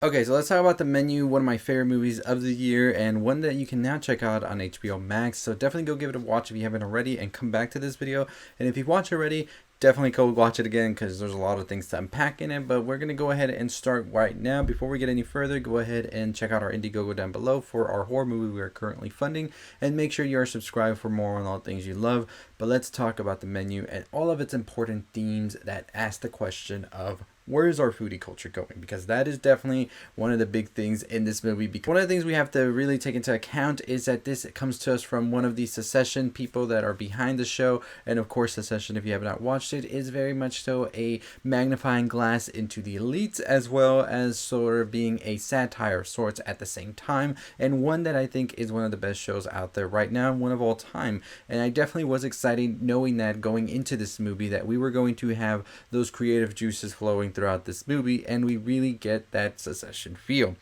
Okay, so let's talk about The Menu, one of my favorite movies of the year, and one that you can now check out on HBO Max. So definitely go give it a watch if you haven't already, and come back to this video. And if you've watched already, definitely go watch it again because there's a lot of things to unpack in it. But we're gonna go ahead and start right now. Before we get any further, go ahead and check out our Indiegogo down below for our horror movie we are currently funding, and make sure you are subscribed for more on all things you love. But let's talk about The Menu and all of its important themes that ask the question of, where is our foodie culture going? Because that is definitely one of the big things in this movie. Because one of the things we have to really take into account is that this comes to us from one of the Secession people that are behind the show. And of course, Secession, if you have not watched it, is very much so a magnifying glass into the elites, as well as sort of being a satire of sorts at the same time. And one that I think is one of the best shows out there right now, one of all time. And I definitely was excited knowing that going into this movie that we were going to have those creative juices flowing throughout this movie, and we really get that Secession feel.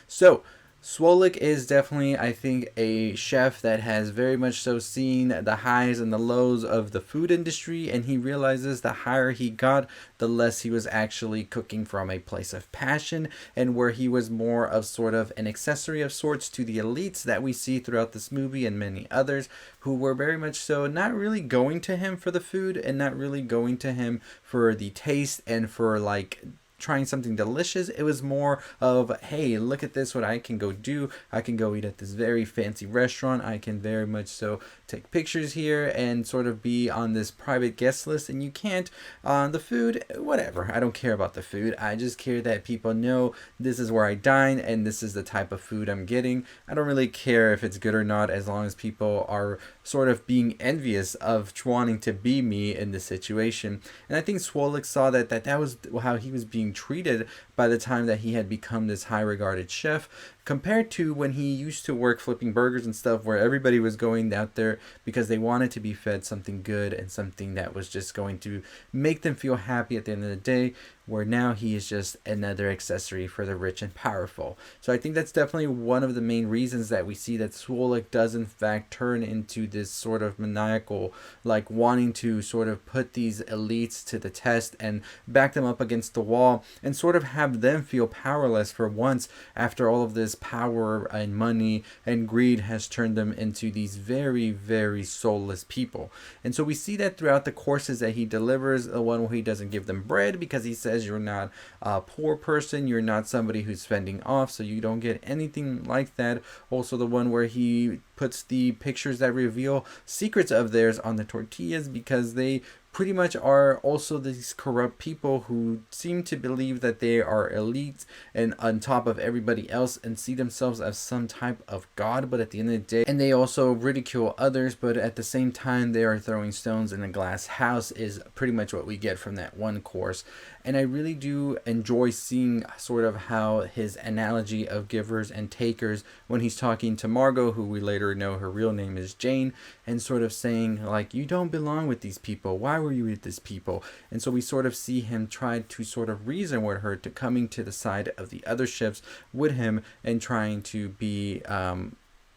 So Slowik is definitely, I think, a chef that has very much so seen the highs and the lows of the food industry, and he realizes the higher he got, the less he was actually cooking from a place of passion, and where he was more of sort of an accessory of sorts to the elites that we see throughout this movie and many others who were very much so not really going to him for the food and not really going to him for the taste and for like trying something delicious. It was more of, hey, look at this, what I can go do. I can go eat at this very fancy restaurant. I can very much so take pictures here and sort of be on this private guest list, and you can't. The food, whatever, I don't care about the food. I just care that people know this is where I dine and this is the type of food I'm getting. I don't really care if it's good or not, as long as people are sort of being envious of wanting to be me in this situation. And I think Swolek saw that was how he was being treated by the time that he had become this high regarded chef, compared to when he used to work flipping burgers and stuff, where everybody was going out there because they wanted to be fed something good and something that was just going to make them feel happy at the end of the day, where now he is just another accessory for the rich and powerful. So I think that's definitely one of the main reasons that we see that Swolek does in fact turn into this sort of maniacal, like wanting to sort of put these elites to the test and back them up against the wall and sort of have them feel powerless for once, after all of this power and money and greed has turned them into these very, very soulless people. And so we see that throughout the courses that he delivers. The one where he doesn't give them bread because he says you're not a poor person, you're not somebody who's fending off, so you don't get anything like that. Also the one where he puts the pictures that reveal secrets of theirs on the tortillas, because they pretty much are also these corrupt people who seem to believe that they are elite and on top of everybody else and see themselves as some type of god. But at the end of the day, and they also ridicule others, but at the same time they are throwing stones in a glass house, is pretty much what we get from that one course. And I really do enjoy seeing sort of how his analogy of givers and takers, when he's talking to Margot, who we later know her real name is Jane, and sort of saying like, you don't belong with these people, why were you with these people? And so we sort of see him try to sort of reason with her, to coming to the side of the other ships with him and trying to be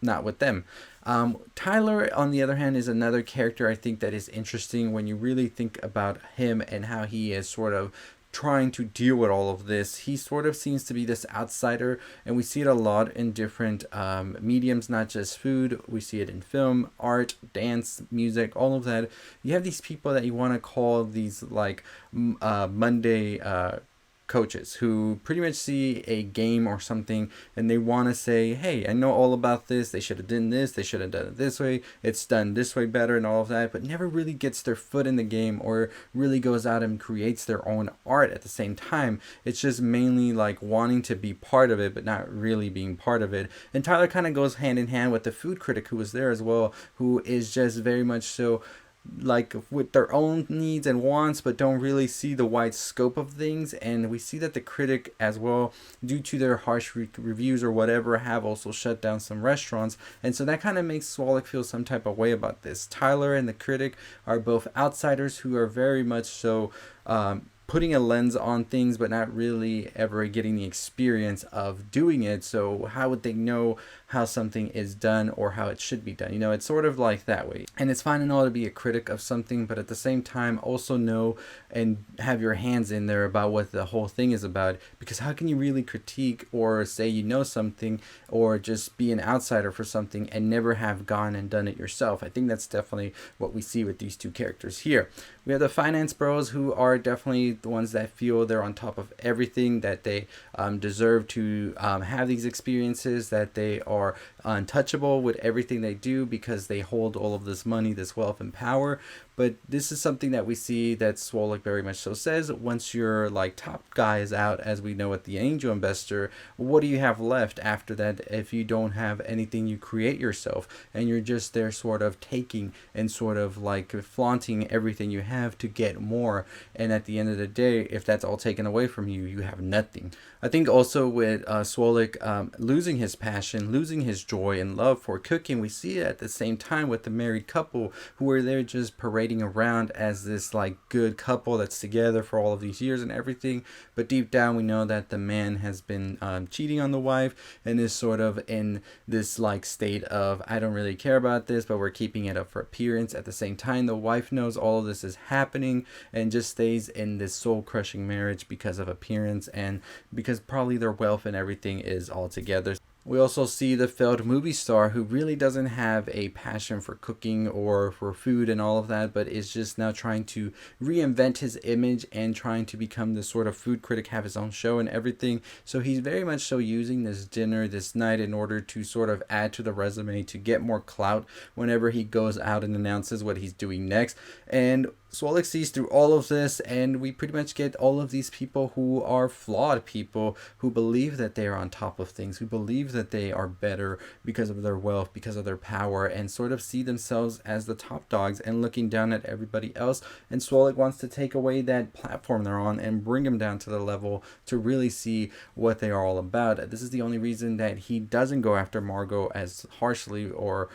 not with them. Tyler, on the other hand, is another character I think that is interesting when you really think about him and how he is sort of trying to deal with all of this. He sort of seems to be this outsider, and we see it a lot in different mediums, not just food. We see it in film, art, dance, music, all of that. You have these people that you want to call these like Monday coaches, who pretty much see a game or something and they want to say, hey, I know all about this, they should have done this, they should have done it this way, it's done this way better, and all of that, but never really gets their foot in the game or really goes out and creates their own art at the same time. It's just mainly like wanting to be part of it but not really being part of it. And Tyler kind of goes hand in hand with the food critic who was there as well, who is just very much so like with their own needs and wants, but don't really see the wide scope of things. And we see that the critic as well, due to their harsh reviews or whatever, have also shut down some restaurants. And so that kind of makes Swalek feel some type of way about this. Tyler and the critic are both outsiders who are very much so putting a lens on things but not really ever getting the experience of doing it. So how would they know how something is done or how it should be done? It's sort of like that way. And it's fine and all to be a critic of something, but at the same time also know and have your hands in there about what the whole thing is about, because how can you really critique or say something or just be an outsider for something and never have gone and done it yourself? I think that's definitely what we see with these two characters here. We have the finance bros, who are definitely the ones that feel they're on top of everything, that they deserve to have these experiences, that they are untouchable with everything they do because they hold all of this money, this wealth and power. But this is something that we see that Slowik very much so says, once your top guy is out, as we know with the angel investor, what do you have left after that if you don't have anything you create yourself, and you're just there sort of taking and sort of flaunting everything you have to get more, and at the end of the day, if that's all taken away from you, you have nothing. I think also with Slowik losing his passion, losing his joy and love for cooking, we see it at the same time with the married couple who are there just parading around as this good couple that's together for all of these years and everything, but deep down we know that the man has been cheating on the wife and is sort of in this state of, I don't really care about this, but we're keeping it up for appearance. At the same time, the wife knows all of this is happening and just stays in this soul crushing marriage because of appearance and because probably their wealth and everything is all together. We also see the failed movie star who really doesn't have a passion for cooking or for food and all of that, but is just now trying to reinvent his image and trying to become this sort of food critic, have his own show and everything. So he's very much so using this dinner, this night, in order to sort of add to the resume to get more clout whenever he goes out and announces what he's doing next. And Slowik sees through all of this, and we pretty much get all of these people who are flawed people, who believe that they are on top of things, who believe that they are better because of their wealth, because of their power, and sort of see themselves as the top dogs and looking down at everybody else. And Slowik wants to take away that platform they're on and bring them down to the level to really see what they are all about. This is the only reason that he doesn't go after Margot as harshly, or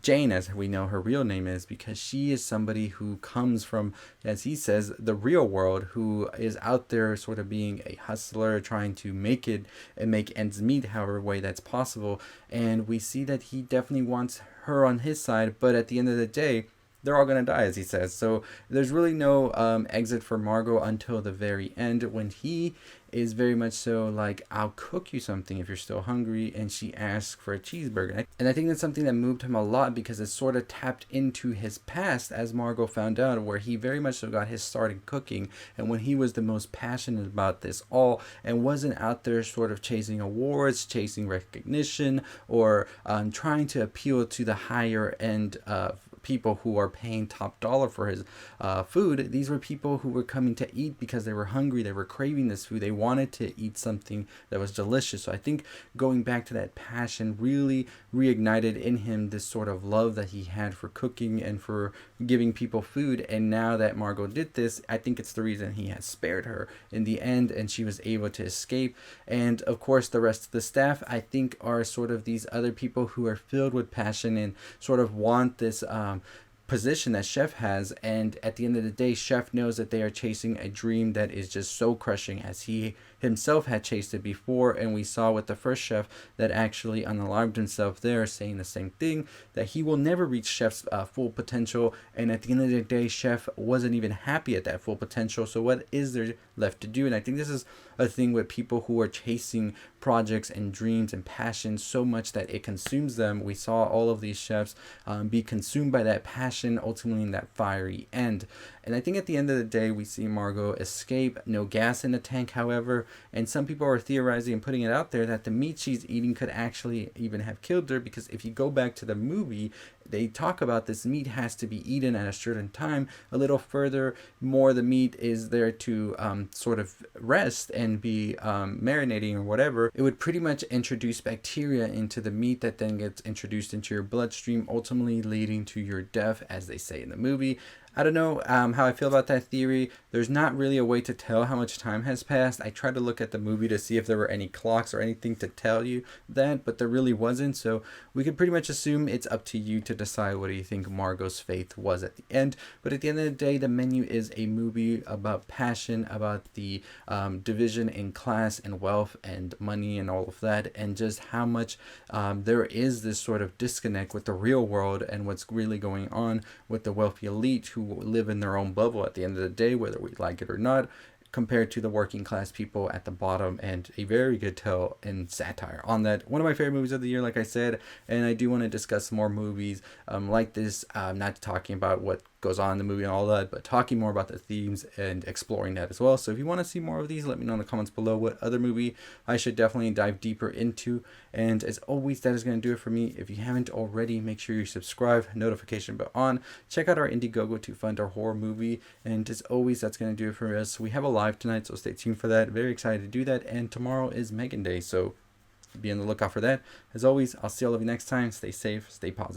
Jane, as we know her real name is, because she is somebody who comes from, as he says, the real world, who is out there sort of being a hustler, trying to make it and make ends meet however way that's possible. And we see that he definitely wants her on his side, but at the end of the day, they're all going to die, as he says. So there's really no exit for Margot until the very end, when he is very much so I'll cook you something if you're still hungry, and she asks for a cheeseburger. And I think that's something that moved him a lot, because it sort of tapped into his past, as Margot found out, where he very much so got his start in cooking, and when he was the most passionate about this all, and wasn't out there sort of chasing awards, chasing recognition, or trying to appeal to the higher end people who are paying top dollar for his food. These were people who were coming to eat because they were hungry, they were craving this food, they wanted to eat something that was delicious. So I think going back to that passion really reignited in him this sort of love that he had for cooking and for giving people food. And now that Margot did this, I think it's the reason he has spared her in the end, and she was able to escape. And of course the rest of the staff, I think, are sort of these other people who are filled with passion and sort of want this position that Chef has. And at the end of the day, Chef knows that they are chasing a dream that is just so crushing, as he himself had chased it before. And we saw with the first chef that actually unalived himself there, saying the same thing, that he will never reach Chef's full potential. And at the end of the day, Chef wasn't even happy at that full potential. So what is there left to do? And I think this is a thing with people who are chasing projects and dreams and passions so much that it consumes them. We saw all of these chefs be consumed by that passion, ultimately in that fiery end. And I think at the end of the day, we see Margot escape, no gas in the tank, however, and some people are theorizing and putting it out there that the meat she's eating could actually even have killed her, because if you go back to the movie, they talk about this meat has to be eaten at a certain time. A little further more, the meat is there to sort of rest and be marinating or whatever. It would pretty much introduce bacteria into the meat that then gets introduced into your bloodstream, ultimately leading to your death, as they say in the movie. I don't know how I feel about that theory. There's not really a way to tell how much time has passed. I tried to look at the movie to see if there were any clocks or anything to tell you that, but there really wasn't. So we could pretty much assume it's up to you to decide what do you think Margot's fate was at the end. But at the end of the day, The Menu is a movie about passion, about the division in class and wealth and money and all of that, and just how much there is this sort of disconnect with the real world and what's really going on with the wealthy elite who live in their own bubble at the end of the day, whether we like it or not, compared to the working class people at the bottom, and a very good tale and satire on that. One of my favorite movies of the year, like I said, and I do want to discuss more movies like this, not talking about what goes on in the movie and all that, but talking more about the themes and exploring that as well. So if you want to see more of these, let me know in the comments below what other movie I should definitely dive deeper into. And as always, that is going to do it for me. If you haven't already, make sure you subscribe, notification bell on, check out our Indiegogo to fund our horror movie, and as always, that's going to do it for us. We have a live tonight, so stay tuned for that. Very excited to do that, and tomorrow is Megan Day, so be on the lookout for that. As always, I'll see all of you next time. Stay safe, stay positive.